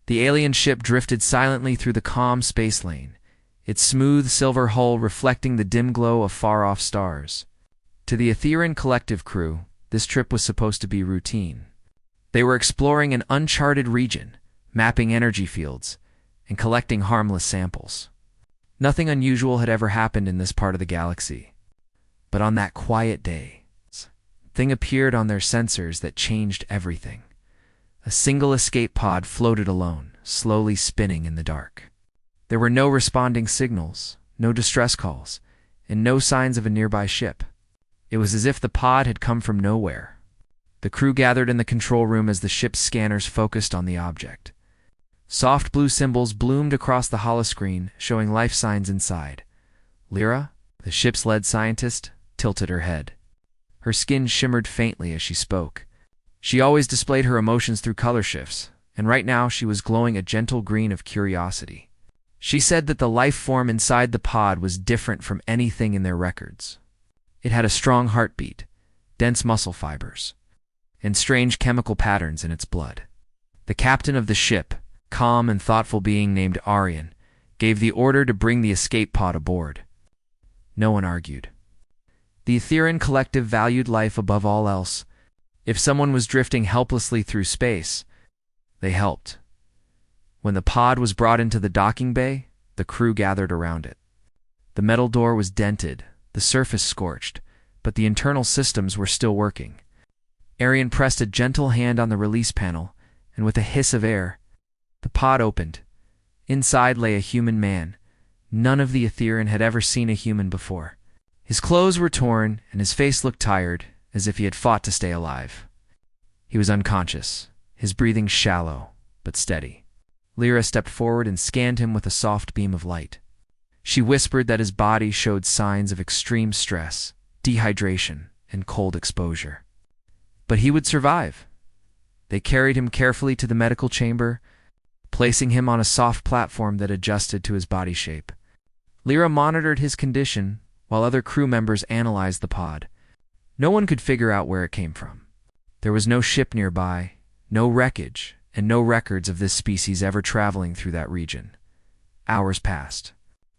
The alien ship drifted silently through the calm space lane, its smooth silver hull reflecting the dim glow of far-off stars. To the Etherean collective crew, this trip was supposed to be routine. They were exploring an uncharted region, mapping energy fields, and collecting harmless samples. Nothing unusual had ever happened in this part of the galaxy. But on that quiet day, a thing appeared on their sensors that changed everything. A single escape pod floated alone, slowly spinning in the dark. There were no responding signals, no distress calls, and no signs of a nearby ship. It was as if the pod had come from nowhere. The crew gathered in the control room as the ship's scanners focused on the object. Soft blue symbols bloomed across the holoscreen, showing life signs inside. Lyra, the ship's lead scientist, tilted her head. Her skin shimmered faintly as she spoke. She always displayed her emotions through color shifts, and right now she was glowing a gentle green of curiosity. She said that the life form inside the pod was different from anything in their records. It had a strong heartbeat, dense muscle fibers, and strange chemical patterns in its blood. The captain of the ship, calm and thoughtful being named Aryan, gave the order to bring the escape pod aboard. No one argued. The Etherean collective valued life above all else. If someone was drifting helplessly through space, they helped. When the pod was brought into the docking bay, the crew gathered around it. The metal door was dented, the surface scorched, but the internal systems were still working. Aryan pressed a gentle hand on the release panel, and with a hiss of air, the pod opened. Inside lay a human man. None of the Etherean had ever seen a human before. His clothes were torn, and his face looked tired, as if he had fought to stay alive. He was unconscious, his breathing shallow, but steady. Lyra stepped forward and scanned him with a soft beam of light. She whispered that his body showed signs of extreme stress, dehydration, and cold exposure. But he would survive. They carried him carefully to the medical chamber, placing him on a soft platform that adjusted to his body shape. Lyra monitored his condition while other crew members analyzed the pod. No one could figure out where it came from. There was no ship nearby, no wreckage, and no records of this species ever traveling through that region. Hours passed.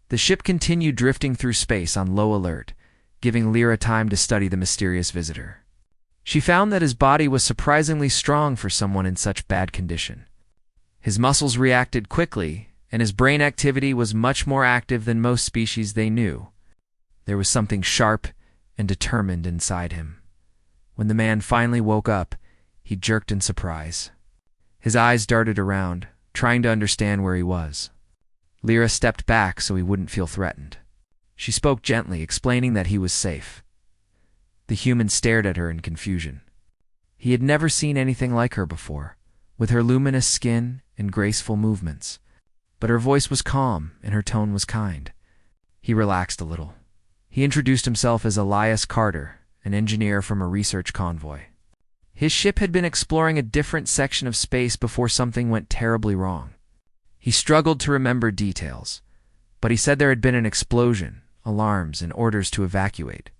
The ship continued drifting through space on low alert, giving Lyra time to study the mysterious visitor. She found that his body was surprisingly strong for someone in such bad condition. His muscles reacted quickly, and his brain activity was much more active than most species they knew. There was something sharp and determined inside him. When the man finally woke up, he jerked in surprise. His eyes darted around, trying to understand where he was. Lyra stepped back so he wouldn't feel threatened. She spoke gently, explaining that he was safe. The human stared at her in confusion. He had never seen anything like her before, with her luminous skin and graceful movements. But her voice was calm and her tone was kind. He relaxed a little. He introduced himself as Elias Carter, an engineer from a research convoy. His ship had been exploring a different section of space before something went terribly wrong. He struggled to remember details, but he said there had been an explosion, alarms, and orders to evacuate.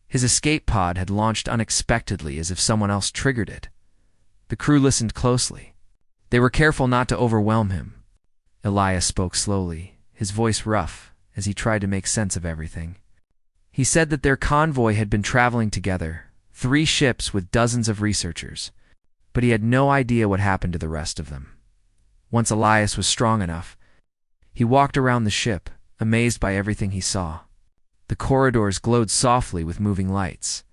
His escape pod had launched unexpectedly as if someone else triggered it. The crew listened closely. They were careful not to overwhelm him. Elias spoke slowly, his voice rough, as he tried to make sense of everything. He said that their convoy had been traveling together, 3 ships with dozens of researchers, but he had no idea what happened to the rest of them. Once Elias was strong enough, he walked around the ship, amazed by everything he saw. The corridors glowed softly with moving lights.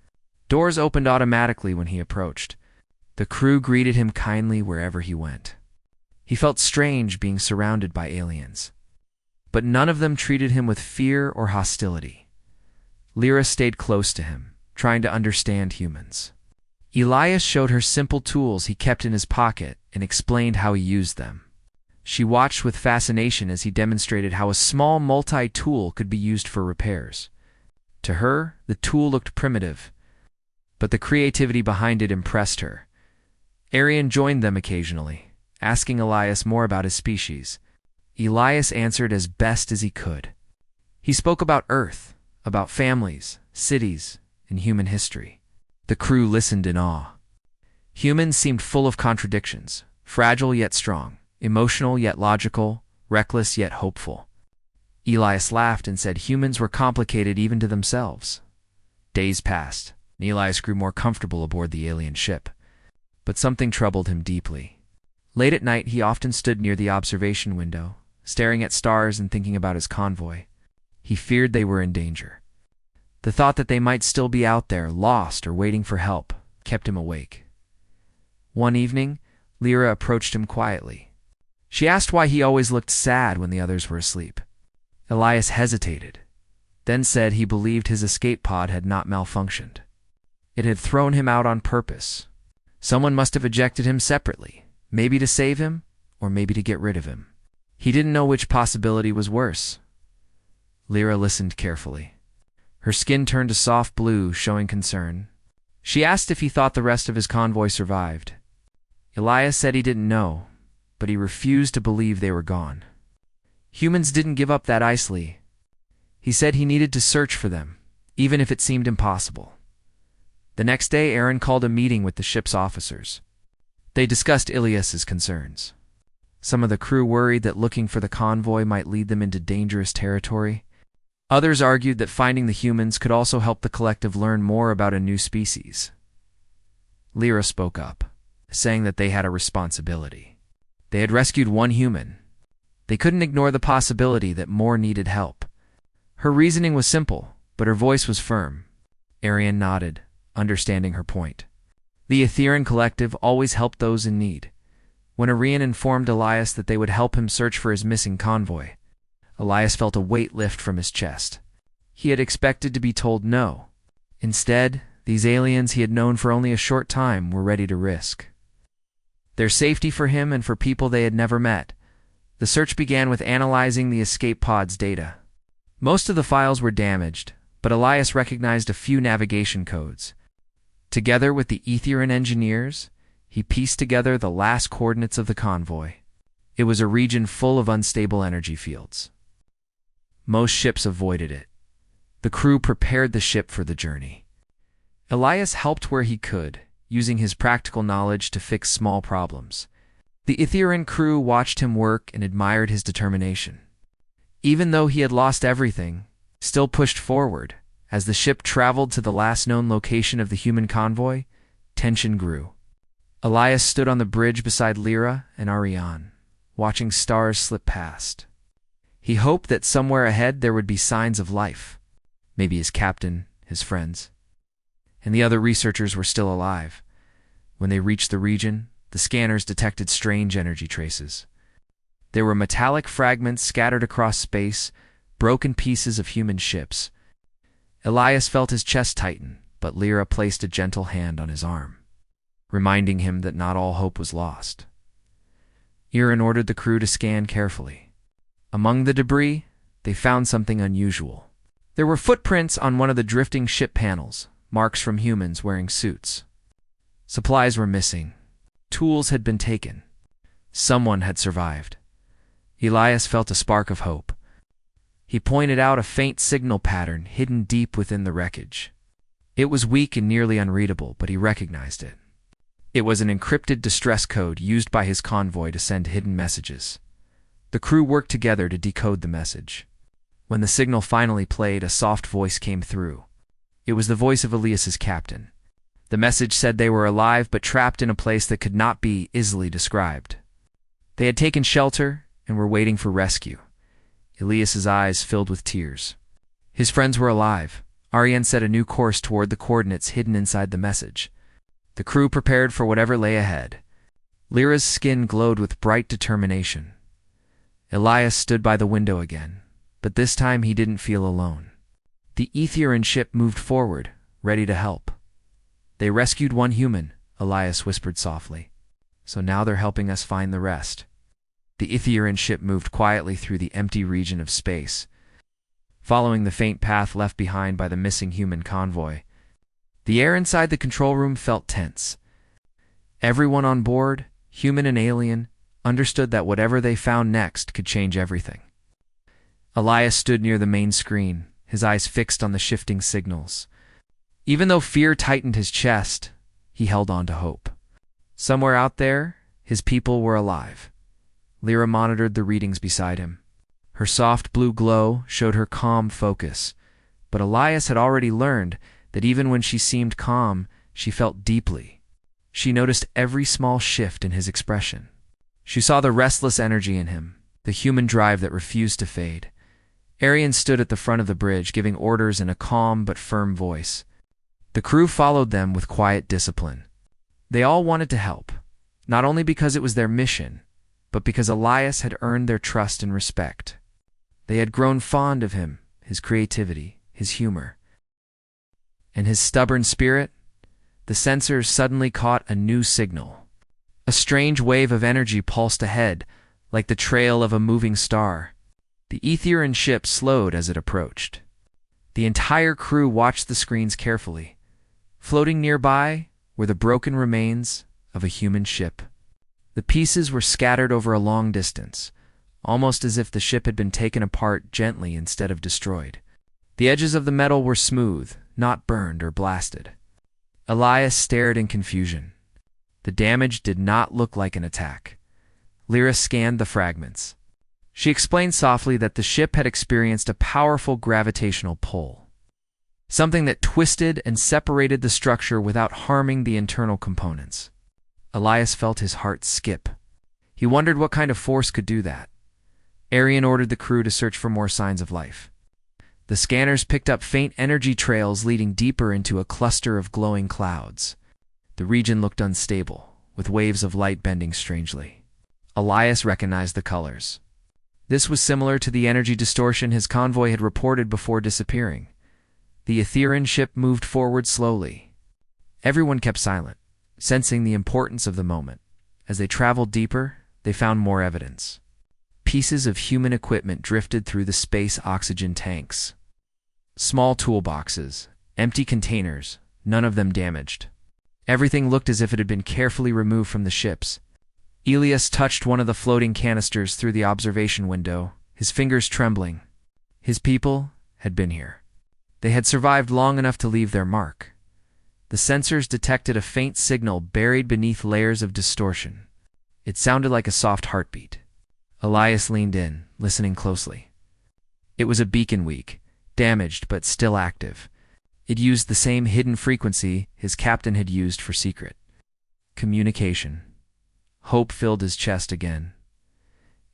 Doors opened automatically when he approached. The crew greeted him kindly wherever he went. He felt strange being surrounded by aliens, but none of them treated him with fear or hostility. Lyra stayed close to him, trying to understand humans. Elias showed her simple tools he kept in his pocket and explained how he used them. She watched with fascination as he demonstrated how a small multi-tool could be used for repairs. To her, the tool looked primitive, but the creativity behind it impressed her. Aryan joined them occasionally, asking Elias more about his species. Elias answered as best as he could. He spoke about Earth, about families, cities, and human history. The crew listened in awe. Humans seemed full of contradictions, fragile yet strong, emotional yet logical, reckless yet hopeful. Elias laughed and said humans were complicated even to themselves. Days passed, and Elias grew more comfortable aboard the alien ship. But something troubled him deeply. Late at night, he often stood near the observation window, staring at stars and thinking about his convoy. He feared they were in danger. The thought that they might still be out there, lost or waiting for help, kept him awake. One evening, Lyra approached him quietly. She asked why he always looked sad when the others were asleep. Elias hesitated, then said he believed his escape pod had not malfunctioned. It had thrown him out on purpose. Someone must have ejected him separately, maybe to save him, or maybe to get rid of him. He didn't know which possibility was worse. Lyra listened carefully. Her skin turned a soft blue, showing concern. She asked if he thought the rest of his convoy survived. Elias said he didn't know, but he refused to believe they were gone. Humans didn't give up that easily. He said he needed to search for them, even if it seemed impossible. The next day, Aaron called a meeting with the ship's officers. They discussed Elias's concerns. Some of the crew worried that looking for the convoy might lead them into dangerous territory. Others argued that finding the humans could also help the collective learn more about a new species. Lyra spoke up, saying that they had a responsibility. They had rescued one human. They couldn't ignore the possibility that more needed help. Her reasoning was simple, but her voice was firm. Arian nodded, understanding her point. The Aetherian collective always helped those in need. When Arian informed Elias that they would help him search for his missing convoy, Elias felt a weight lift from his chest. He had expected to be told no. Instead, these aliens he had known for only a short time were ready to risk their safety for him and for people they had never met. The search began with analyzing the escape pod's data. Most of the files were damaged, but Elias recognized a few navigation codes. Together with the Aetherian engineers, he pieced together the last coordinates of the convoy. It was a region full of unstable energy fields. Most ships avoided it. The crew prepared the ship for the journey. Elias helped where he could, using his practical knowledge to fix small problems. The Aetherian crew watched him work and admired his determination. Even though he had lost everything, still pushed forward. As the ship traveled to the last known location of the human convoy, tension grew. Elias stood on the bridge beside Lyra and Ariane, watching stars slip past. He hoped that somewhere ahead there would be signs of life. Maybe his captain, his friends, and the other researchers were still alive. When they reached the region, the scanners detected strange energy traces. There were metallic fragments scattered across space, broken pieces of human ships. Elias felt his chest tighten, but Lyra placed a gentle hand on his arm, reminding him that not all hope was lost. Aaron ordered the crew to scan carefully. Among the debris, they found something unusual. There were footprints on one of the drifting ship panels, marks from humans wearing suits. Supplies were missing. Tools had been taken. Someone had survived. Elias felt a spark of hope. He pointed out a faint signal pattern hidden deep within the wreckage. It was weak and nearly unreadable, but he recognized it. It was an encrypted distress code used by his convoy to send hidden messages. The crew worked together to decode the message. When the signal finally played, a soft voice came through. It was the voice of Elias's captain. The message said they were alive but trapped in a place that could not be easily described. They had taken shelter and were waiting for rescue. Elias's eyes filled with tears. His friends were alive. Ariane set a new course toward the coordinates hidden inside the message. The crew prepared for whatever lay ahead. Lyra's skin glowed with bright determination. Elias stood by the window again, but this time he didn't feel alone. The Aetherian ship moved forward, ready to help. They rescued one human, Elias whispered softly. So now they're helping us find the rest. The Aetherian ship moved quietly through the empty region of space, following the faint path left behind by the missing human convoy. The air inside the control room felt tense. Everyone on board, human and alien, understood that whatever they found next could change everything. Elias stood near the main screen, his eyes fixed on the shifting signals. Even though fear tightened his chest, he held on to hope. Somewhere out there, his people were alive. Lyra monitored the readings beside him. Her soft blue glow showed her calm focus, but Elias had already learned that even when she seemed calm, she felt deeply. She noticed every small shift in his expression. She saw the restless energy in him, the human drive that refused to fade. Arian stood at the front of the bridge, giving orders in a calm but firm voice. The crew followed them with quiet discipline. They all wanted to help, not only because it was their mission, but because Elias had earned their trust and respect. They had grown fond of him, his creativity, his humor. And his stubborn spirit? The sensors suddenly caught a new signal. A strange wave of energy pulsed ahead, like the trail of a moving star. The Aetherian ship slowed as it approached. The entire crew watched the screens carefully. Floating nearby were the broken remains of a human ship. The pieces were scattered over a long distance, almost as if the ship had been taken apart gently instead of destroyed. The edges of the metal were smooth, not burned or blasted. Elias stared in confusion. The damage did not look like an attack. Lyra scanned the fragments. She explained softly that the ship had experienced a powerful gravitational pull, something that twisted and separated the structure without harming the internal components. Elias felt his heart skip. He wondered what kind of force could do that. Arian ordered the crew to search for more signs of life. The scanners picked up faint energy trails leading deeper into a cluster of glowing clouds. The region looked unstable, with waves of light bending strangely. Elias recognized the colors. This was similar to the energy distortion his convoy had reported before disappearing. The Aetherian ship moved forward slowly. Everyone kept silent, sensing the importance of the moment. As they traveled deeper, they found more evidence. Pieces of human equipment drifted through the space oxygen tanks. Small toolboxes, empty containers, none of them damaged. Everything looked as if it had been carefully removed from the ships. Elias touched one of the floating canisters through the observation window, his fingers trembling. His people had been here. They had survived long enough to leave their mark. The sensors detected a faint signal buried beneath layers of distortion. It sounded like a soft heartbeat. Elias leaned in, listening closely. It was a beacon weak, damaged but still active. It used the same hidden frequency his captain had used for secret communication. Hope filled his chest again.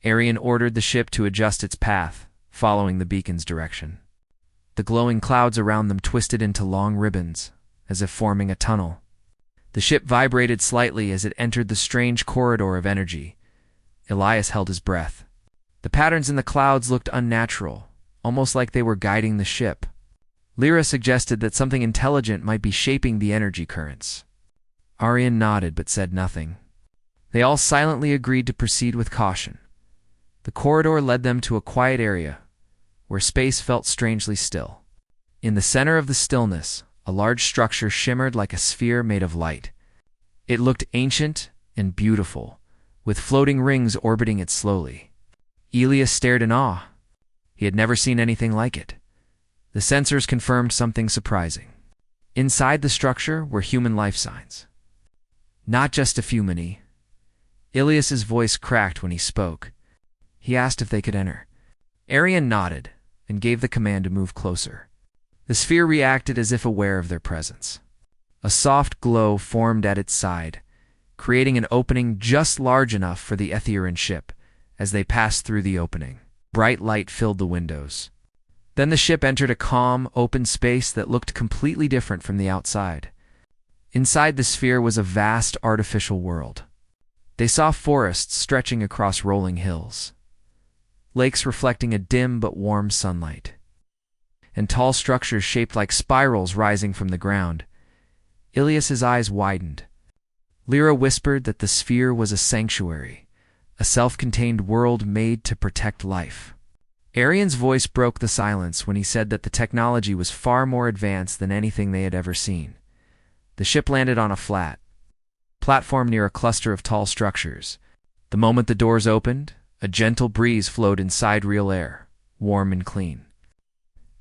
Arian ordered the ship to adjust its path, following the beacon's direction. The glowing clouds around them twisted into long ribbons, as if forming a tunnel. The ship vibrated slightly as it entered the strange corridor of energy. Elias held his breath. The patterns in the clouds looked unnatural, almost like they were guiding the ship. Lyra suggested that something intelligent might be shaping the energy currents. Arian nodded but said nothing. They all silently agreed to proceed with caution. The corridor led them to a quiet area, where space felt strangely still. In the center of the stillness, a large structure shimmered like a sphere made of light. It looked ancient and beautiful, with floating rings orbiting it slowly. Elias stared in awe. He had never seen anything like it. The sensors confirmed something surprising. Inside the structure were human life signs. Not just a few many. Ilias's voice cracked when he spoke. He asked if they could enter. Arian nodded and gave the command to move closer. The sphere reacted as if aware of their presence. A soft glow formed at its side, creating an opening just large enough for the Aetherian ship. As they passed through the opening, bright light filled the windows. Then the ship entered a calm, open space that looked completely different from the outside. Inside the sphere was a vast artificial world. They saw forests stretching across rolling hills, lakes reflecting a dim but warm sunlight, and tall structures shaped like spirals rising from the ground. Ilias's eyes widened. Lyra whispered that the sphere was a sanctuary, a self-contained world made to protect life. Arian's voice broke the silence when he said that the technology was far more advanced than anything they had ever seen. The ship landed on a flat platform near a cluster of tall structures. The moment the doors opened, a gentle breeze flowed inside real air, warm and clean.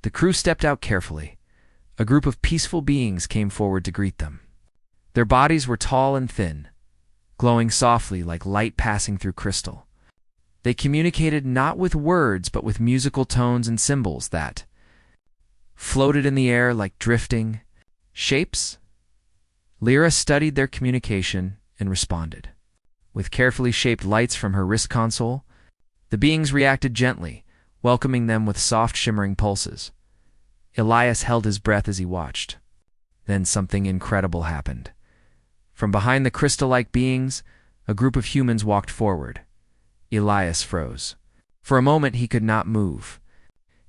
The crew stepped out carefully. A group of peaceful beings came forward to greet them. Their bodies were tall and thin, glowing softly like light passing through crystal. They communicated not with words but with musical tones and symbols that floated in the air like drifting shapes. Lyra studied their communication and responded. With carefully shaped lights from her wrist console, the beings reacted gently, welcoming them with soft shimmering pulses. Elias held his breath as he watched. Then something incredible happened. From behind the crystal-like beings, a group of humans walked forward. Elias froze. For a moment he could not move.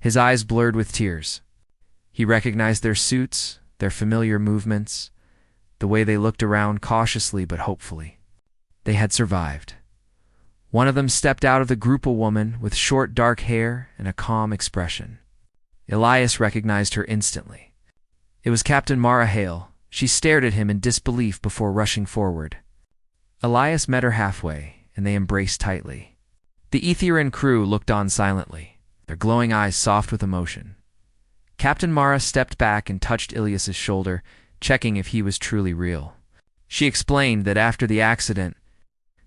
His eyes blurred with tears. He recognized their suits, their familiar movements, the way they looked around cautiously but hopefully. They had survived. One of them stepped out of the group, a woman with short dark hair and a calm expression. Elias recognized her instantly. It was Captain Mara Hale. She stared at him in disbelief before rushing forward. Elias met her halfway, and they embraced tightly. The Aetherian crew looked on silently, their glowing eyes soft with emotion. Captain Mara stepped back and touched Ilias's shoulder, checking if he was truly real. She explained that after the accident,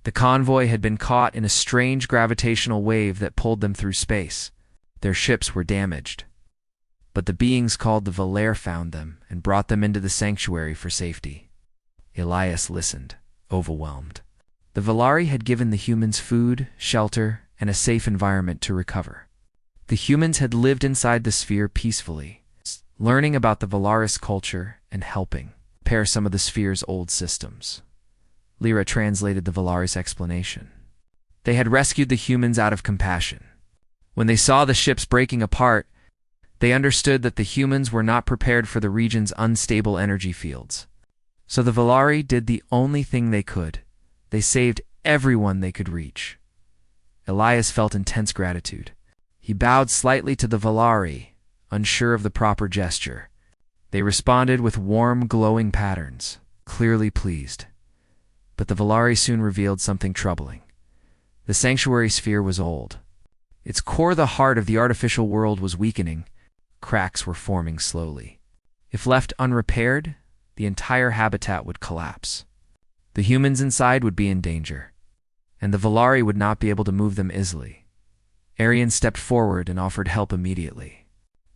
the convoy had been caught in a strange gravitational wave that pulled them through space. Their ships were damaged. But the beings called the Valair found them and brought them into the sanctuary for safety. Elias listened, overwhelmed. The Valari had given the humans food, shelter, and a safe environment to recover. The humans had lived inside the sphere peacefully, learning about the Valaris culture and helping repair some of the sphere's old systems. Lyra translated the Valaris explanation. They had rescued the humans out of compassion. When they saw the ships breaking apart, they understood that the humans were not prepared for the region's unstable energy fields. So the Valari did the only thing they could. They saved everyone they could reach. Elias felt intense gratitude. He bowed slightly to the Valari, unsure of the proper gesture. They responded with warm, glowing patterns, clearly pleased. But the Valari soon revealed something troubling. The sanctuary sphere was old. Its core, the heart of the artificial world, was weakening. Cracks were forming slowly. If left unrepaired, the entire habitat would collapse. The humans inside would be in danger, and the Valari would not be able to move them easily. Arian stepped forward and offered help immediately.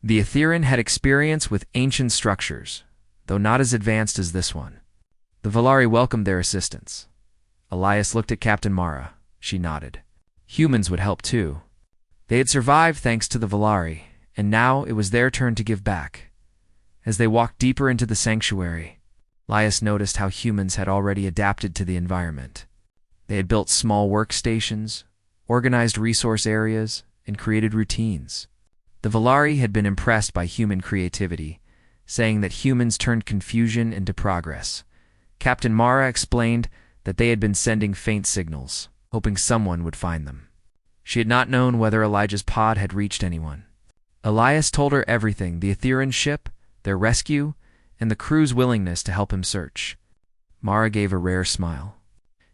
The Aetherian had experience with ancient structures, though not as advanced as this one. The Valari welcomed their assistance. Elias looked at Captain Mara. She nodded. Humans would help too. They had survived thanks to the Valari, and now it was their turn to give back. As they walked deeper into the sanctuary, Elias noticed how humans had already adapted to the environment. They had built small workstations, organized resource areas, and created routines. The Valari had been impressed by human creativity, saying that humans turned confusion into progress. Captain Mara explained that they had been sending faint signals, hoping someone would find them. She had not known whether Elijah's pod had reached anyone. Elias told her everything: the Aetherian ship, their rescue, and the crew's willingness to help him search. Mara gave a rare smile.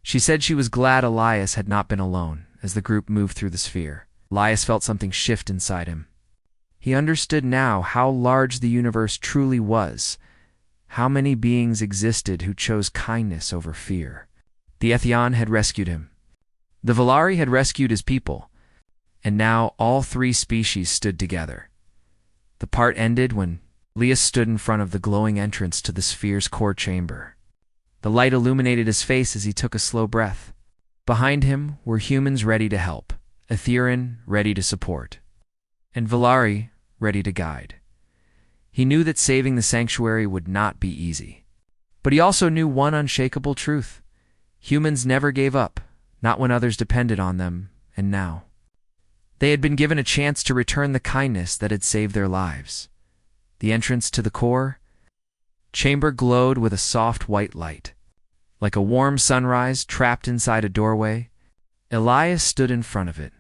She said she was glad Elias had not been alone as the group moved through the sphere. Elias felt something shift inside him. He understood now how large the universe truly was, how many beings existed who chose kindness over fear. The Aetherian had rescued him. The Valari had rescued his people, and now all three species stood together. The part ended when Elias stood in front of the glowing entrance to the sphere's core chamber. The light illuminated his face as he took a slow breath. Behind him were humans ready to help, Aetherian ready to support, and Valari ready to guide. He knew that saving the sanctuary would not be easy. But he also knew one unshakable truth. Humans never gave up, not when others depended on them, and now. They had been given a chance to return the kindness that had saved their lives. The entrance to the core chamber glowed with a soft white light. Like a warm sunrise trapped inside a doorway, Elias stood in front of it,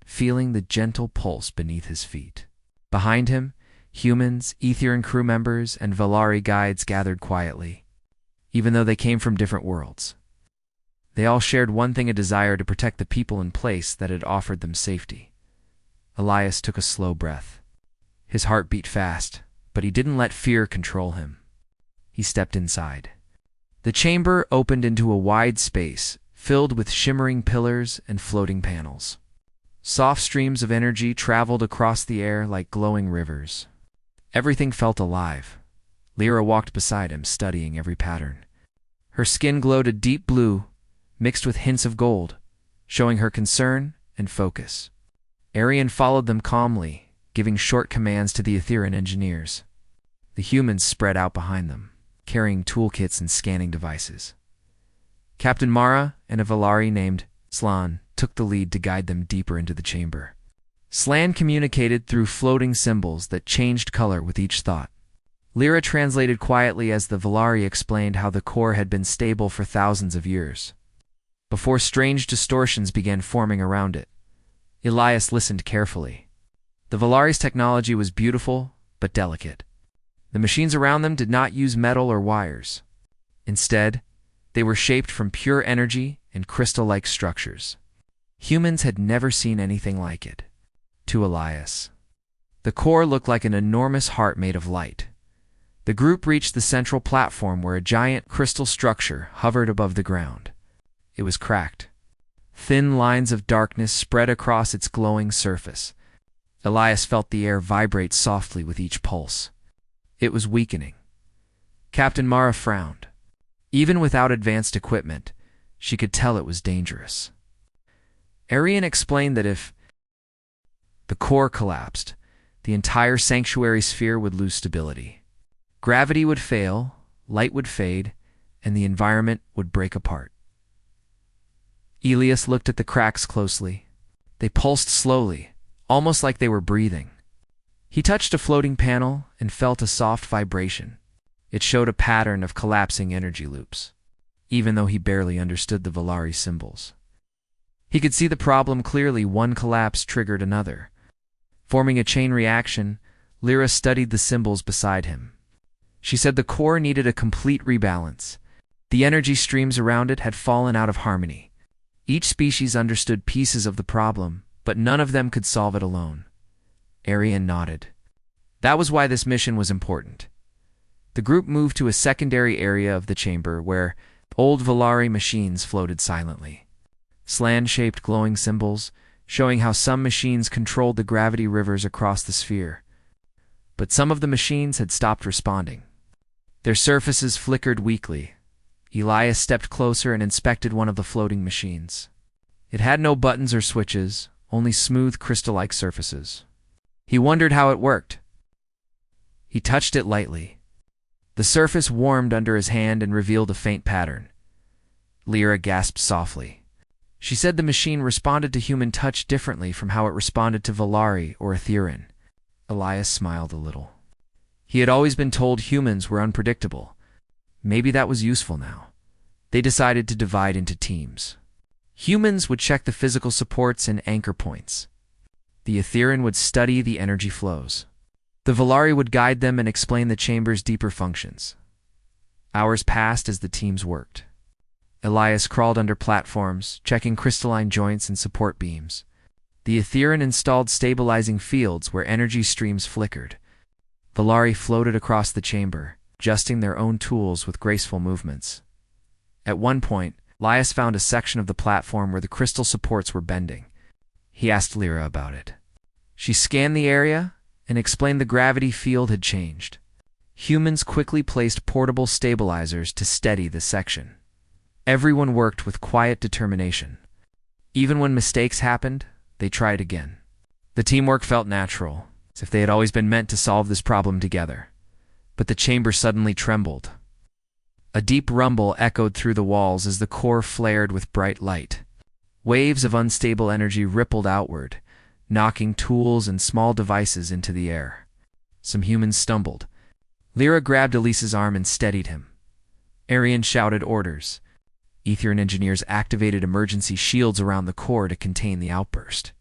feeling the gentle pulse beneath his feet. Behind him, humans, Aetherian crew members, and Valari guides gathered quietly. Even though they came from different worlds, they all shared one thing: a desire to protect the people and place that had offered them safety. Elias took a slow breath. His heart beat fast, but he didn't let fear control him. He stepped inside. The chamber opened into a wide space filled with shimmering pillars and floating panels. Soft streams of energy traveled across the air like glowing rivers. Everything felt alive. Lyra walked beside him, studying every pattern. Her skin glowed a deep blue, mixed with hints of gold, showing her concern and focus. Arian followed them calmly, giving short commands to the Etherean engineers. The humans spread out behind them, carrying toolkits and scanning devices. Captain Mara and a Valari named Slan took the lead to guide them deeper into the chamber. Slan communicated through floating symbols that changed color with each thought. Lyra translated quietly as the Valari explained how the core had been stable for thousands of years, before strange distortions began forming around it. Elias listened carefully. The Valari's technology was beautiful, but delicate. The machines around them did not use metal or wires. Instead, they were shaped from pure energy and crystal-like structures. Humans had never seen anything like it. To Elias, the core looked like an enormous heart made of light. The group reached the central platform where a giant crystal structure hovered above the ground. It was cracked. Thin lines of darkness spread across its glowing surface. Elias felt the air vibrate softly with each pulse. It was weakening. Captain Mara frowned. Even without advanced equipment, she could tell it was dangerous. Arian explained that if the core collapsed, the entire sanctuary sphere would lose stability. Gravity would fail, light would fade, and the environment would break apart. Elias looked at the cracks closely. They pulsed slowly, almost like they were breathing. He touched a floating panel and felt a soft vibration. It showed a pattern of collapsing energy loops, even though he barely understood the Valari symbols. He could see the problem clearly. One collapse triggered another. Forming a chain reaction, Lyra studied the symbols beside him. She said the core needed a complete rebalance. The energy streams around it had fallen out of harmony. Each species understood pieces of the problem, but none of them could solve it alone. Arian nodded. That was why this mission was important. The group moved to a secondary area of the chamber where old Valari machines floated silently. Slan-shaped glowing symbols, showing how some machines controlled the gravity rivers across the sphere. But some of the machines had stopped responding. Their surfaces flickered weakly. Elias stepped closer and inspected one of the floating machines. It had no buttons or switches, only smooth crystal-like surfaces. He wondered how it worked. He touched it lightly. The surface warmed under his hand and revealed a faint pattern. Lyra gasped softly. She said the machine responded to human touch differently from how it responded to Valari or Etherean. Elias smiled a little. He had always been told humans were unpredictable. Maybe that was useful now. They decided to divide into teams. Humans would check the physical supports and anchor points. The Etherean would study the energy flows. The Valari would guide them and explain the chamber's deeper functions. Hours passed as the teams worked. Elias crawled under platforms, checking crystalline joints and support beams. The Etherean installed stabilizing fields where energy streams flickered. Valari floated across the chamber, adjusting their own tools with graceful movements. At one point, Elias found a section of the platform where the crystal supports were bending. He asked Lyra about it. She scanned the area and explained the gravity field had changed. Humans quickly placed portable stabilizers to steady the section. Everyone worked with quiet determination. Even when mistakes happened, they tried again. The teamwork felt natural, as if they had always been meant to solve this problem together. But the chamber suddenly trembled. A deep rumble echoed through the walls as the core flared with bright light. Waves of unstable energy rippled outward, knocking tools and small devices into the air. Some humans stumbled. Lyra grabbed Elise's arm and steadied him. Arian shouted orders. Etherean engineers activated emergency shields around the core to contain the outburst.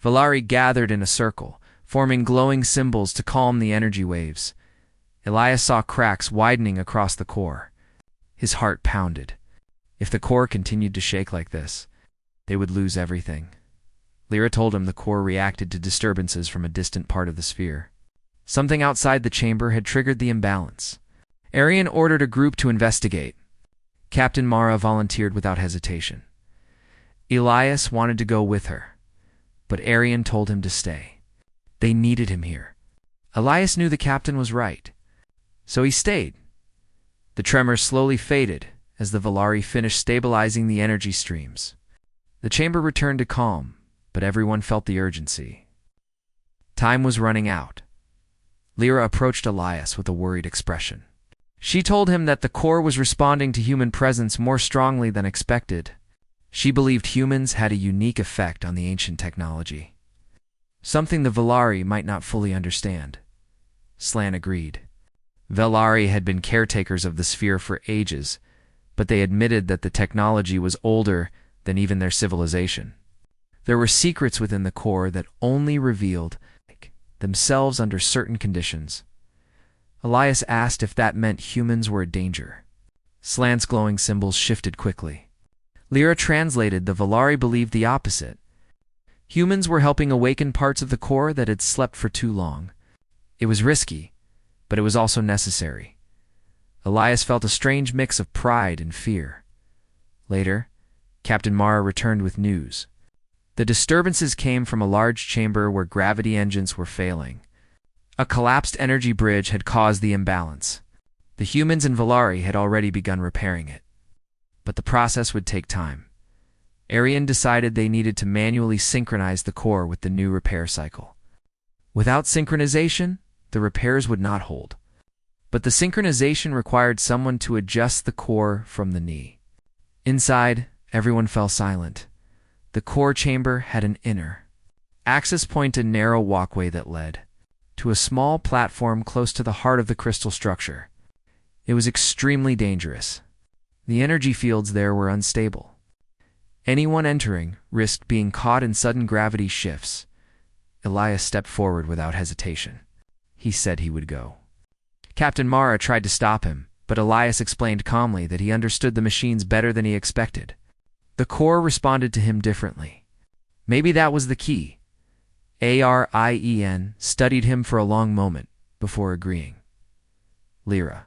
Valari gathered in a circle, forming glowing symbols to calm the energy waves. Elias saw cracks widening across the core. His heart pounded. If the core continued to shake like this, they would lose everything. Lyra told him the core reacted to disturbances from a distant part of the sphere. Something outside the chamber had triggered the imbalance. Arian ordered a group to investigate. Captain Mara volunteered without hesitation. Elias wanted to go with her. but Arian told him to stay. They needed him here. Elias knew the captain was right, so he stayed. The tremor slowly faded as the Valari finished stabilizing the energy streams. The chamber returned to calm, but everyone felt the urgency. Time was running out. Lyra approached Elias with a worried expression. She told him that the core was responding to human presence more strongly than expected. She believed humans had a unique effect on the ancient technology, something the Valari might not fully understand. Slan agreed. Valari had been caretakers of the sphere for ages, but they admitted that the technology was older than even their civilization. There were secrets within the core that only revealed themselves under certain conditions. Elias asked if that meant humans were a danger. Slan's glowing symbols shifted quickly. Lyra translated. The Valari believed the opposite. Humans were helping awaken parts of the core that had slept for too long. It was risky, but it was also necessary. Elias felt a strange mix of pride and fear. Later, Captain Mara returned with news. The disturbances came from a large chamber where gravity engines were failing. A collapsed energy bridge had caused the imbalance. The humans and Valari had already begun repairing it, but the process would take time. Arian decided they needed to manually synchronize the core with the new repair cycle. Without synchronization, the repairs would not hold. But the synchronization required someone to adjust the core from the knee. Inside, everyone fell silent. The core chamber had an inner access point, a narrow walkway that led to a small platform close to the heart of the crystal structure. It was extremely dangerous. The energy fields there were unstable. Anyone entering risked being caught in sudden gravity shifts. Elias stepped forward without hesitation. He said he would go. Captain Mara tried to stop him, but Elias explained calmly that he understood the machines better than he expected. The core responded to him differently. Maybe that was the key. Arien studied him for a long moment before agreeing. Lyra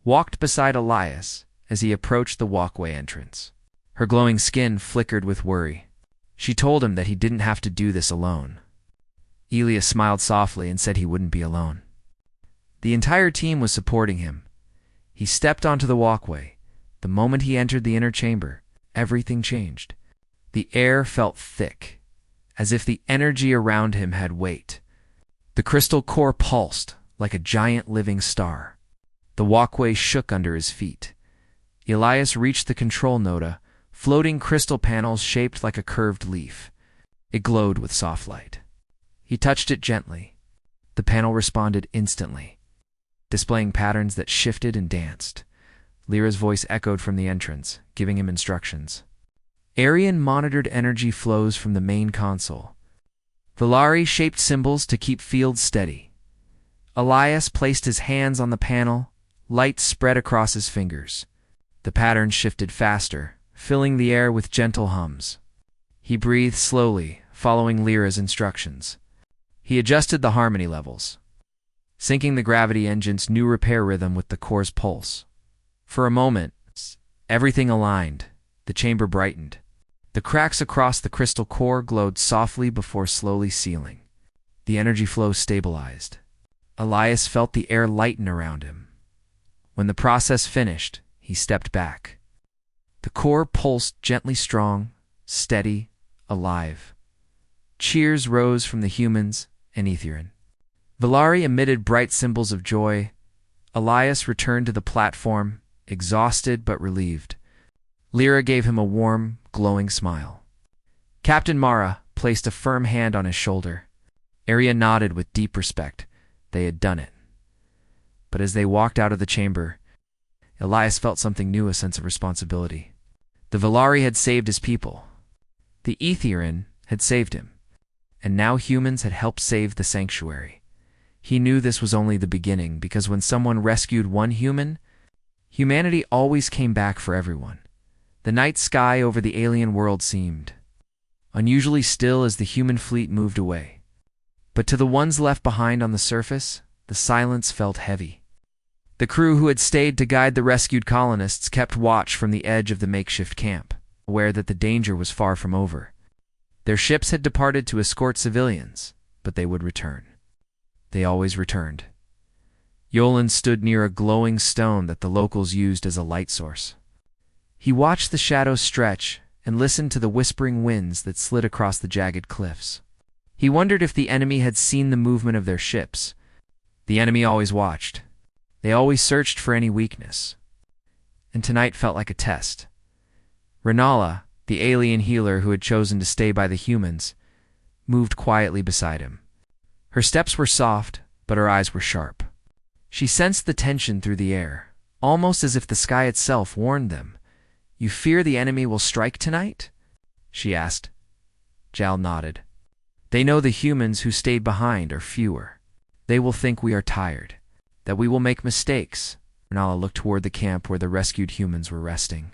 walked beside Elias as he approached the walkway entrance. Her glowing skin flickered with worry. She told him that he didn't have to do this alone. Elias smiled softly and said he wouldn't be alone. The entire team was supporting him. He stepped onto the walkway. The moment he entered the inner chamber, everything changed. The air felt thick, as if the energy around him had weight. The crystal core pulsed like a giant living star. The walkway shook under his feet. Elias reached the control node, floating crystal panels shaped like a curved leaf. It glowed with soft light. He touched it gently. The panel responded instantly, displaying patterns that shifted and danced. Lyra's voice echoed from the entrance, giving him instructions. Arian monitored energy flows from the main console. Valari shaped symbols to keep fields steady. Elias placed his hands on the panel, light spread across his fingers. The patterns shifted faster, filling the air with gentle hums. He breathed slowly, following Lyra's instructions. He adjusted the harmony levels, syncing the gravity engine's new repair rhythm with the core's pulse. For a moment, everything aligned. The chamber brightened. The cracks across the crystal core glowed softly before slowly sealing. The energy flow stabilized. Elias felt the air lighten around him. When the process finished, he stepped back. The core pulsed gently strong, steady, alive. Cheers rose from the humans and Etherin. Valari emitted bright symbols of joy. Elias returned to the platform, exhausted but relieved. Lyra gave him a warm, glowing smile. Captain Mara placed a firm hand on his shoulder. Arya nodded with deep respect. They had done it. But as they walked out of the chamber, Elias felt something new, a sense of responsibility. The Valari had saved his people. The Etherin had saved him. And now humans had helped save the sanctuary. He knew this was only the beginning, because when someone rescued one human, humanity always came back for everyone. The night sky over the alien world seemed unusually still as the human fleet moved away. But to the ones left behind on the surface, the silence felt heavy. The crew who had stayed to guide the rescued colonists kept watch from the edge of the makeshift camp, aware that the danger was far from over. Their ships had departed to escort civilians, but they would return. They always returned. Yolan stood near a glowing stone that the locals used as a light source. He watched the shadows stretch and listened to the whispering winds that slid across the jagged cliffs. He wondered if the enemy had seen the movement of their ships. The enemy always watched. They always searched for any weakness. And tonight felt like a test. Renala, the alien healer who had chosen to stay by the humans, moved quietly beside him. Her steps were soft, but her eyes were sharp. She sensed the tension through the air, almost as if the sky itself warned them. "You fear the enemy will strike tonight?" she asked. Jal nodded. "They know the humans who stayed behind are fewer. They will think we are tired, that we will make mistakes." Renala looked toward the camp where the rescued humans were resting.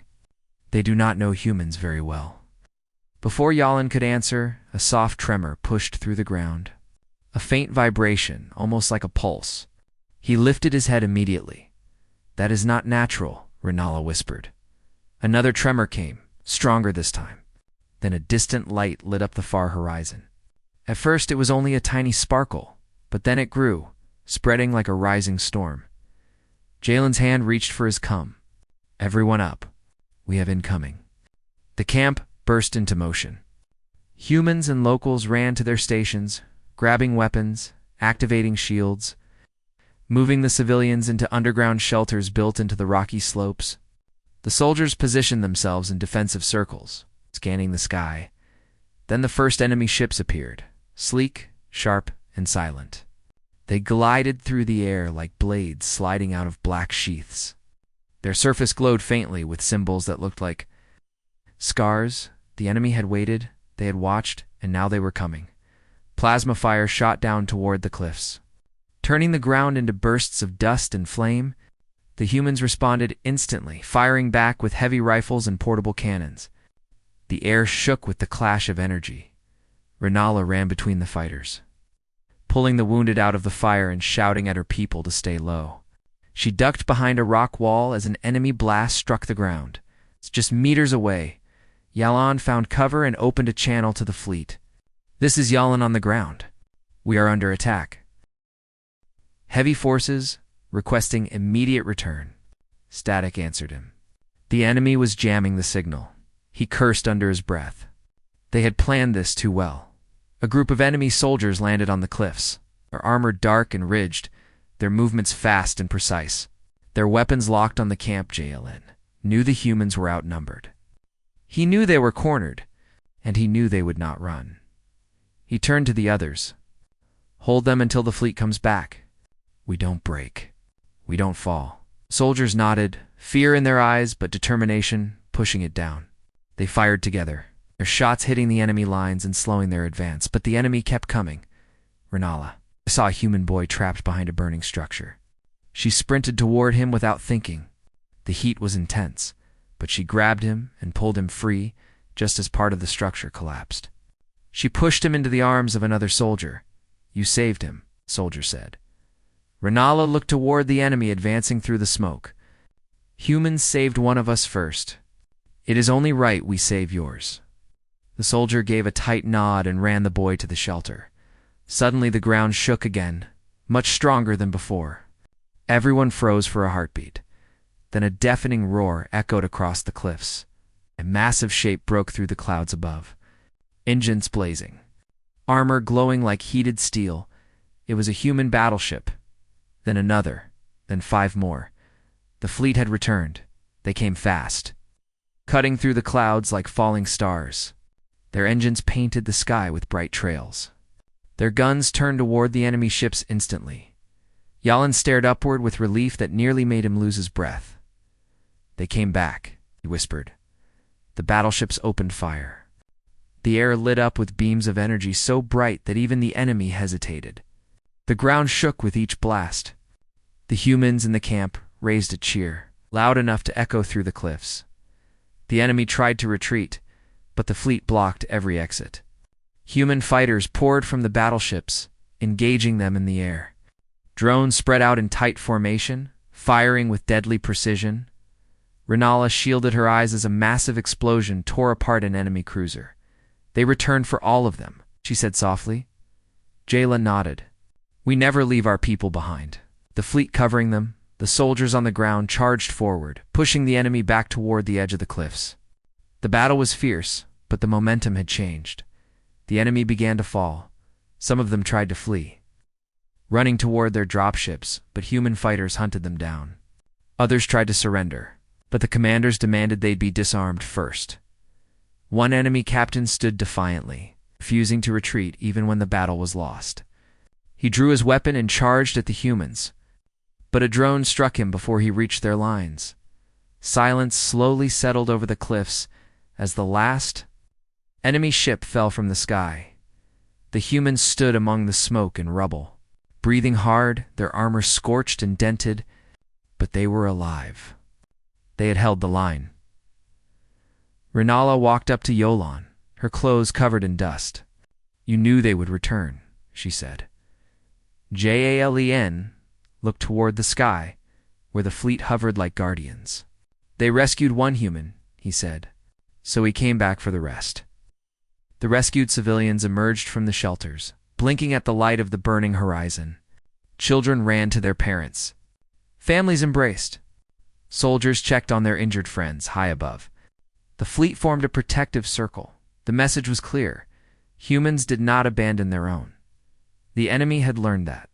"They do not know humans very well." Before Yalan could answer, a soft tremor pushed through the ground. A faint vibration, almost like a pulse. He lifted his head immediately. "That is not natural," Renala whispered. Another tremor came, stronger this time. Then a distant light lit up the far horizon. At first it was only a tiny sparkle, but then it grew, spreading like a rising storm. Jalen's hand reached for his cum. "Everyone up. We have incoming." The camp burst into motion. Humans and locals ran to their stations, grabbing weapons, activating shields, moving the civilians into underground shelters built into the rocky slopes. The soldiers positioned themselves in defensive circles, scanning the sky. Then the first enemy ships appeared, sleek, sharp, and silent. They glided through the air like blades sliding out of black sheaths. Their surface glowed faintly with symbols that looked like scars. The enemy had waited, they had watched, and now they were coming. Plasma fire shot down toward the cliffs, turning the ground into bursts of dust and flame. The humans responded instantly, firing back with heavy rifles and portable cannons. The air shook with the clash of energy. Renala ran between the fighters, pulling the wounded out of the fire and shouting at her people to stay low. She ducked behind a rock wall as an enemy blast struck the ground. Just meters away, Yalan found cover and opened a channel to the fleet. "This is Yalan on the ground. We are under attack." "Heavy forces, requesting immediate return." Static answered him. The enemy was jamming the signal. He cursed under his breath. They had planned this too well. A group of enemy soldiers landed on the cliffs, their armor dark and ridged, their movements fast and precise. Their weapons locked on the camp. Jalen knew the humans were outnumbered. He knew they were cornered, and he knew they would not run. He turned to the others. "Hold them until the fleet comes back. We don't break. We don't fall." Soldiers nodded, fear in their eyes but determination pushing it down. They fired together, their shots hitting the enemy lines and slowing their advance, but the enemy kept coming. Renala saw a human boy trapped behind a burning structure. She sprinted toward him without thinking. The heat was intense, but she grabbed him and pulled him free just as part of the structure collapsed. She pushed him into the arms of another soldier. "You saved him," the soldier said. Renala looked toward the enemy advancing through the smoke. "Humans saved one of us first. It is only right we save yours." The soldier gave a tight nod and ran the boy to the shelter. Suddenly the ground shook again, much stronger than before. Everyone froze for a heartbeat. Then a deafening roar echoed across the cliffs. A massive shape broke through the clouds above. Engines blazing, armor glowing like heated steel. It was a human battleship. Then another, then 5 more. The fleet had returned. They came fast, cutting through the clouds like falling stars. Their engines painted the sky with bright trails. Their guns turned toward the enemy ships instantly. Yalan stared upward with relief that nearly made him lose his breath. "They came back," he whispered. The battleships opened fire. The air lit up with beams of energy so bright that even the enemy hesitated. The ground shook with each blast. The humans in the camp raised a cheer, loud enough to echo through the cliffs. The enemy tried to retreat, but the fleet blocked every exit. Human fighters poured from the battleships, engaging them in the air. Drones spread out in tight formation, firing with deadly precision. Renala shielded her eyes as a massive explosion tore apart an enemy cruiser. They returned for all of them, she said softly. Jayla nodded. We never leave our people behind. The fleet covering them, the soldiers on the ground charged forward, pushing the enemy back toward the edge of the cliffs. The battle was fierce, but the momentum had changed. The enemy began to fall. Some of them tried to flee, running toward their dropships, but human fighters hunted them down. Others tried to surrender, but the commanders demanded they'd be disarmed first. One enemy captain stood defiantly, refusing to retreat even when the battle was lost. He drew his weapon and charged at the humans, but a drone struck him before he reached their lines. Silence slowly settled over the cliffs as the last enemy ship fell from the sky. The humans stood among the smoke and rubble, breathing hard, their armor scorched and dented, but they were alive. They had held the line. Renala walked up to Yolan, her clothes covered in dust. You knew they would return, she said. Jalen looked toward the sky, where the fleet hovered like guardians. They rescued one human, he said, so he came back for the rest. The rescued civilians emerged from the shelters, blinking at the light of the burning horizon. Children ran to their parents. Families embraced. Soldiers checked on their injured friends high above. The fleet formed a protective circle. The message was clear. Humans did not abandon their own. The enemy had learned that.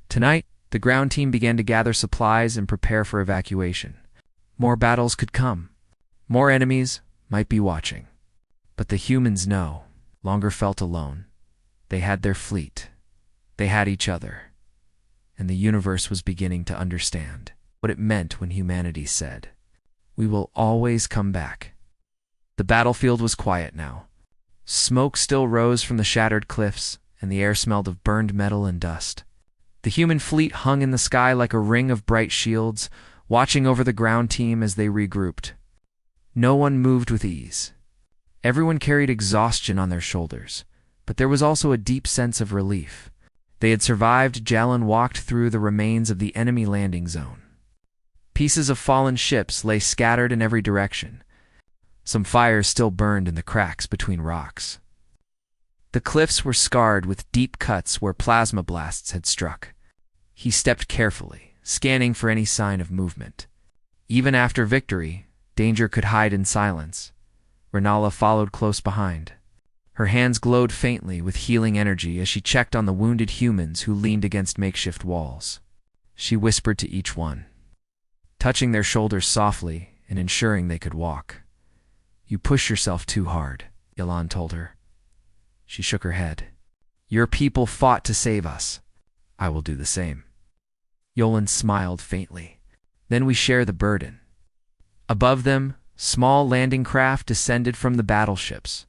Tonight, the ground team began to gather supplies and prepare for evacuation. More battles could come. More enemies might be watching. But the humans no longer felt alone. They had their fleet. They had each other. And the universe was beginning to understand what it meant when humanity said, "We will always come back." The battlefield was quiet now. Smoke still rose from the shattered cliffs, and the air smelled of burned metal and dust. The human fleet hung in the sky like a ring of bright shields, watching over the ground team as they regrouped. No one moved with ease. Everyone carried exhaustion on their shoulders, but there was also a deep sense of relief. They had survived. Jalen walked through the remains of the enemy landing zone. Pieces of fallen ships lay scattered in every direction. Some fires still burned in the cracks between rocks. The cliffs were scarred with deep cuts where plasma blasts had struck. He stepped carefully, scanning for any sign of movement. Even after victory, danger could hide in silence. Renala followed close behind. Her hands glowed faintly with healing energy as she checked on the wounded humans who leaned against makeshift walls. She whispered to each one, touching their shoulders softly and ensuring they could walk. You push yourself too hard, Yolan told her. She shook her head. Your people fought to save us. I will do the same. Yolan smiled faintly. Then we share the burden. Above them, small landing craft descended from the battleships.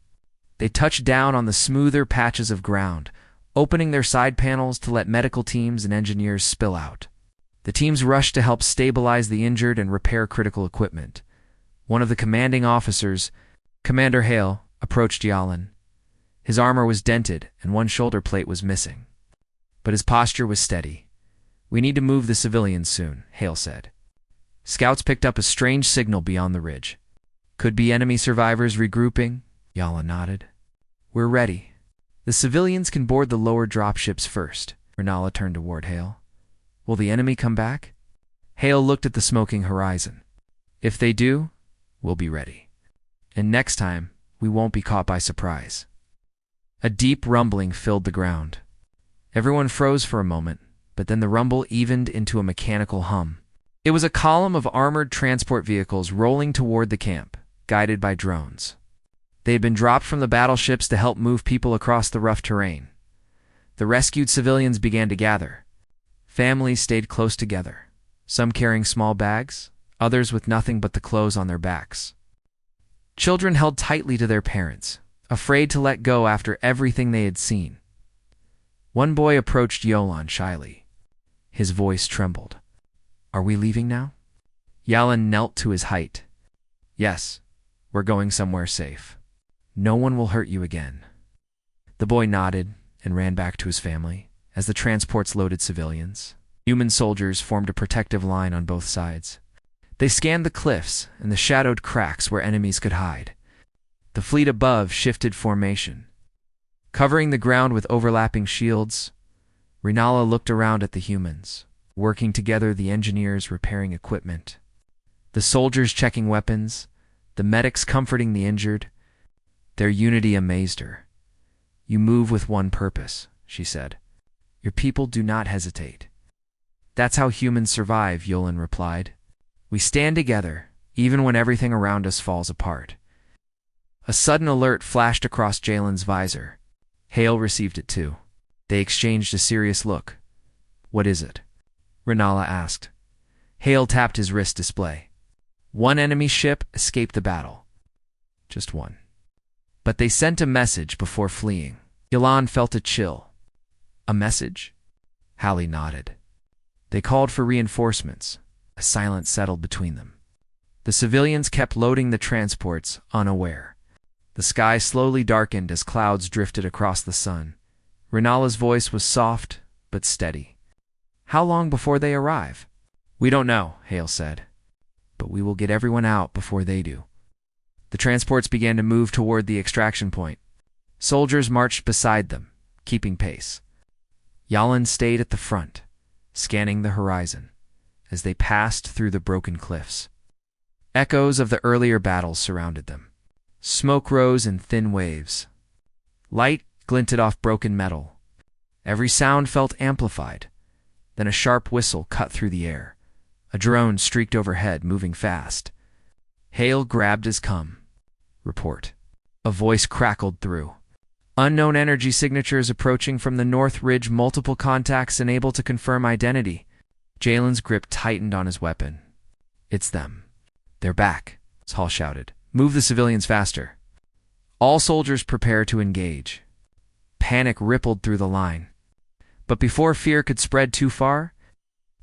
They touched down on the smoother patches of ground, opening their side panels to let medical teams and engineers spill out. The teams rushed to help stabilize the injured and repair critical equipment. One of the commanding officers, Commander Hale, approached Yolan. His armor was dented and one shoulder plate was missing. But his posture was steady. We need to move the civilians soon, Hale said. Scouts picked up a strange signal beyond the ridge. Could be enemy survivors regrouping, Yolan nodded. We're ready. The civilians can board the lower dropships first. Renala turned toward Hale. Will the enemy come back? Hale looked at the smoking horizon. If they do, we'll be ready. And next time, we won't be caught by surprise. A deep rumbling filled the ground. Everyone froze for a moment, but then the rumble evened into a mechanical hum. It was a column of armored transport vehicles rolling toward the camp, guided by drones. They had been dropped from the battleships to help move people across the rough terrain. The rescued civilians began to gather. Families stayed close together, some carrying small bags, others with nothing but the clothes on their backs. Children held tightly to their parents, afraid to let go after everything they had seen. One boy approached Yolan shyly. His voice trembled. Are we leaving now? Yolan knelt to his height. Yes, we're going somewhere safe. No one will hurt you again. The boy nodded and ran back to his family as the transports loaded civilians. Human soldiers formed a protective line on both sides. They scanned the cliffs and the shadowed cracks where enemies could hide. The fleet above shifted formation. Covering the ground with overlapping shields, Rinala looked around at the humans, working together, the engineers repairing equipment, the soldiers checking weapons, the medics comforting the injured. Their unity amazed her. "You move with one purpose," she said. "Your people do not hesitate." "That's how humans survive," Yolan replied. "We stand together, even when everything around us falls apart." A sudden alert flashed across Jalen's visor. Hale received it too. They exchanged a serious look. "What is it?" Rinala asked. Hale tapped his wrist display. "One enemy ship escaped the battle. Just one. But they sent a message before fleeing." Yolan felt a chill. "A message?" Hallie nodded. "They called for reinforcements." A silence settled between them. The civilians kept loading the transports, unaware. The sky slowly darkened as clouds drifted across the sun. Rinala's voice was soft but steady. "How long before they arrive?" "We don't know," Hale said. "But we will get everyone out before they do." The transports began to move toward the extraction point. Soldiers marched beside them, keeping pace. Yalan stayed at the front, scanning the horizon as they passed through the broken cliffs. Echoes of the earlier battles surrounded them. Smoke rose in thin waves. Light glinted off broken metal. Every sound felt amplified. Then a sharp whistle cut through the air. A drone streaked overhead, moving fast. Hale grabbed his cum. "Report." A voice crackled through. "Unknown energy signatures approaching from the North Ridge. Multiple contacts unable to confirm identity." Jalen's grip tightened on his weapon. "It's them. They're back," Hall shouted. "Move the civilians faster." All soldiers prepare to engage. Panic rippled through the line. But before fear could spread too far,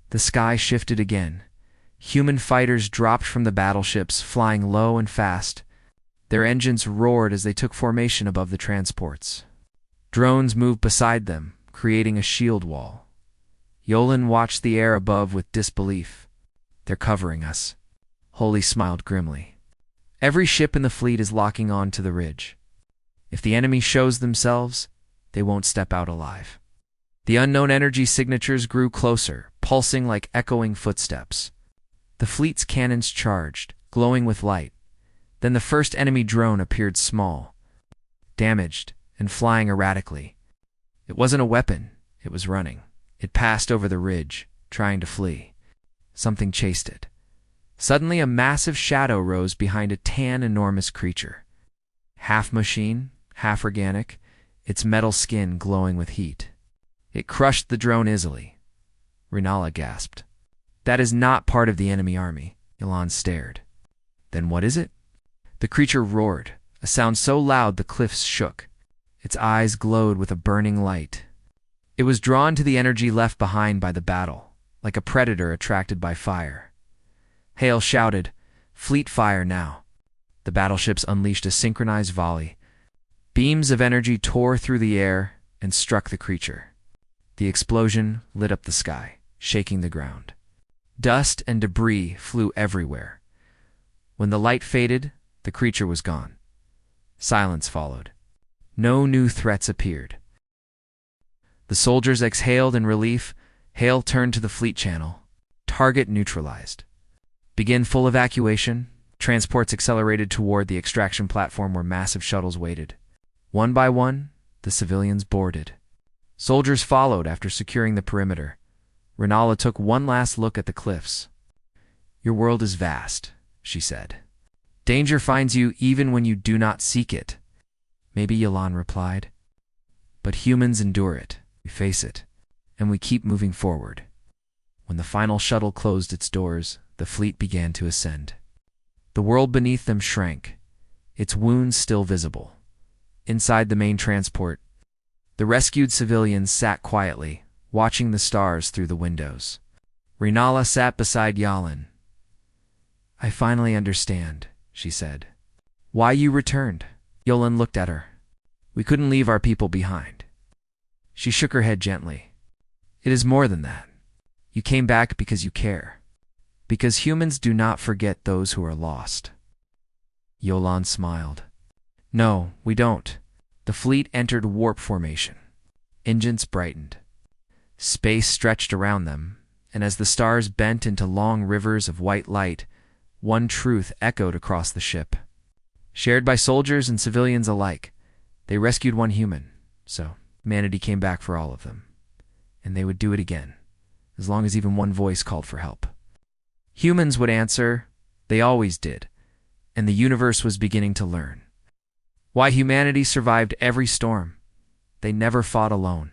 the sky shifted again. Human fighters dropped from the battleships, flying low and fast. Their engines roared as they took formation above the transports. Drones moved beside them, creating a shield wall. Yolan watched the air above with disbelief. "They're covering us." Holy smiled grimly. "Every ship in the fleet is locking on to the ridge. If the enemy shows themselves, they won't step out alive." The unknown energy signatures grew closer, pulsing like echoing footsteps. The fleet's cannons charged, glowing with light. Then the first enemy drone appeared, small, damaged, and flying erratically. It wasn't a weapon, it was running. It passed over the ridge, trying to flee. Something chased it. Suddenly a massive shadow rose behind a tan, enormous creature. Half machine, half organic, its metal skin glowing with heat. It crushed the drone easily. Rinala gasped. "That is not part of the enemy army." Yolan stared. "Then what is it?" The creature roared, a sound so loud the cliffs shook. Its eyes glowed with a burning light. It was drawn to the energy left behind by the battle, like a predator attracted by fire. Hale shouted, "Fleet fire now." The battleships unleashed a synchronized volley. Beams of energy tore through the air and struck the creature. The explosion lit up the sky, shaking the ground. Dust and debris flew everywhere. When the light faded, the creature was gone. Silence followed. No new threats appeared. The soldiers exhaled in relief. Hale turned to the fleet channel. Target neutralized. Begin full evacuation. Transports accelerated toward the extraction platform where massive shuttles waited. One by one, the civilians boarded. Soldiers followed after securing the perimeter. Rinala took one last look at the cliffs. "Your world is vast," she said. "Danger finds you even when you do not seek it." "Maybe," Yolan replied. "But humans endure it. We face it. And we keep moving forward." When the final shuttle closed its doors, the fleet began to ascend. The world beneath them shrank, its wounds still visible. Inside the main transport, the rescued civilians sat quietly, watching the stars through the windows. Rinala sat beside Yalan. "I finally understand," she said. "Why you returned?" Yolan looked at her. "We couldn't leave our people behind." She shook her head gently. "It is more than that. You came back because you care. Because humans do not forget those who are lost." Yolan smiled. No, we don't. The fleet entered warp formation. Engines brightened. Space stretched around them, and as the stars bent into long rivers of white light, one truth echoed across the ship. Shared by soldiers and civilians alike, they rescued one human, so humanity came back for all of them. And they would do it again, as long as even one voice called for help. Humans would answer, they always did, and the universe was beginning to learn. Why humanity survived every storm. They never fought alone.